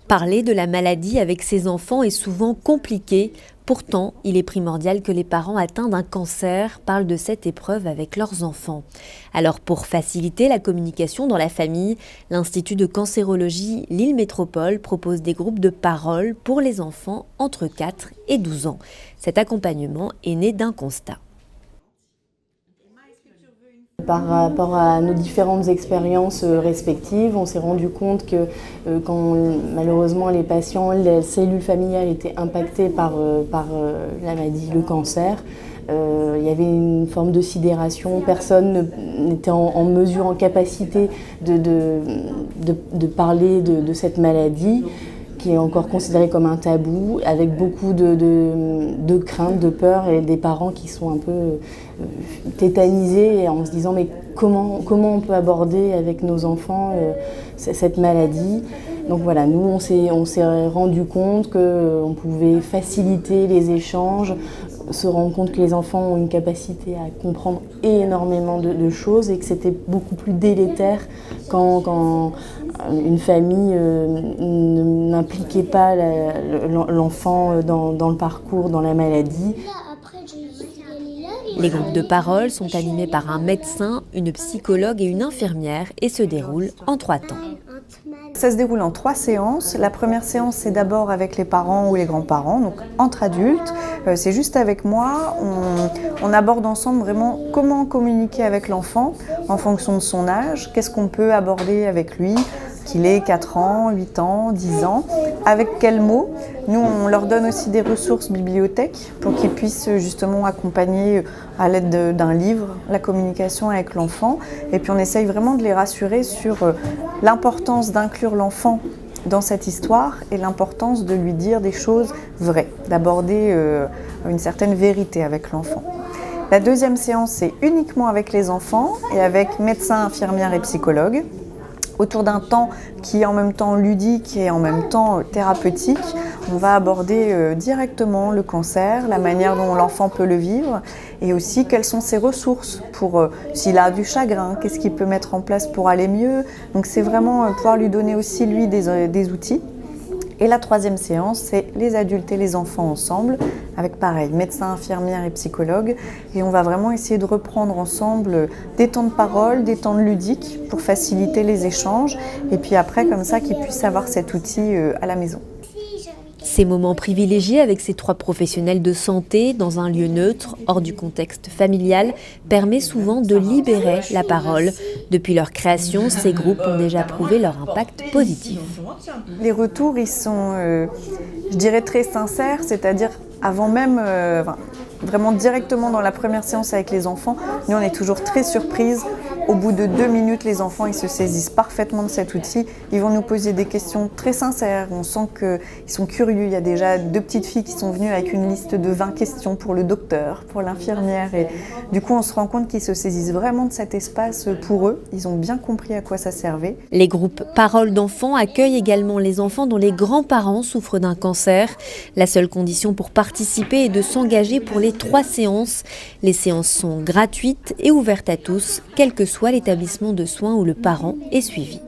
Parler de la maladie avec ses enfants est souvent compliqué. Pourtant, il est primordial que les parents atteints d'un cancer parlent de cette épreuve avec leurs enfants. Alors, pour faciliter la communication dans la famille, l'Institut de cancérologie Lille Métropole propose des groupes de parole pour les enfants entre 4 et 12 ans. Cet accompagnement est né d'un constat. Par rapport à nos différentes expériences respectives, on s'est rendu compte que quand malheureusement les patients, les cellules familiales étaient impactées par la maladie, le cancer, il y avait une forme de sidération, personne n'était en mesure, en capacité de parler de cette maladie, qui est encore considérée comme un tabou, avec beaucoup de crainte, de peur, et des parents qui sont un peu tétanisés en se disant mais comment on peut aborder avec nos enfants cette maladie. Donc voilà, nous on s'est rendu compte qu'on pouvait faciliter les échanges, se rendre compte que les enfants ont une capacité à comprendre énormément de choses et que c'était beaucoup plus délétère quand une famille n'impliquait pas l'enfant dans le parcours, dans la maladie. Les groupes de parole sont animés par un médecin, une psychologue et une infirmière et se déroulent en 3 temps. Ça se déroule en 3 séances. La première séance, c'est d'abord avec les parents ou les grands-parents, donc entre adultes. C'est juste avec moi. On aborde ensemble vraiment comment communiquer avec l'enfant en fonction de son âge, qu'est-ce qu'on peut aborder avec lui, qu'il ait 4 ans, 8 ans, 10 ans, avec quels mots. Nous, on leur donne aussi des ressources bibliothèques pour qu'ils puissent justement accompagner à l'aide d'un livre la communication avec l'enfant. Et puis on essaye vraiment de les rassurer sur l'importance d'inclure l'enfant dans cette histoire et l'importance de lui dire des choses vraies, d'aborder une certaine vérité avec l'enfant. La deuxième séance, c'est uniquement avec les enfants et avec médecins, infirmières et psychologues, autour d'un temps qui est en même temps ludique et en même temps thérapeutique. On va aborder directement le cancer, la manière dont l'enfant peut le vivre et aussi quelles sont ses ressources pour s'il a du chagrin, qu'est-ce qu'il peut mettre en place pour aller mieux. Donc c'est vraiment pouvoir lui donner aussi lui des outils. Et la troisième séance, c'est les adultes et les enfants ensemble, avec pareil, médecins, infirmières et psychologues. Et on va vraiment essayer de reprendre ensemble des temps de parole, des temps de ludique pour faciliter les échanges. Et puis après, comme ça, qu'ils puissent avoir cet outil à la maison. Ces moments privilégiés avec ces 3 professionnels de santé dans un lieu neutre, hors du contexte familial, permet souvent de libérer la parole. Depuis leur création, ces groupes ont déjà prouvé leur impact positif. Les retours, ils sont, je dirais, très sincères, c'est-à-dire avant même, vraiment directement dans la première séance avec les enfants, nous on est toujours très surprises. Au bout de 2 minutes, les enfants ils se saisissent parfaitement de cet outil. Ils vont nous poser des questions très sincères. On sent qu'ils sont curieux. Il y a déjà 2 petites filles qui sont venues avec une liste de 20 questions pour le docteur, pour l'infirmière. Et du coup, on se rend compte qu'ils se saisissent vraiment de cet espace pour eux. Ils ont bien compris à quoi ça servait. Les groupes Paroles d'enfants accueillent également les enfants dont les grands-parents souffrent d'un cancer. La seule condition pour participer est de s'engager pour les 3 séances. Les séances sont gratuites et ouvertes à tous, quel que soit l'établissement de soins où le parent est suivi.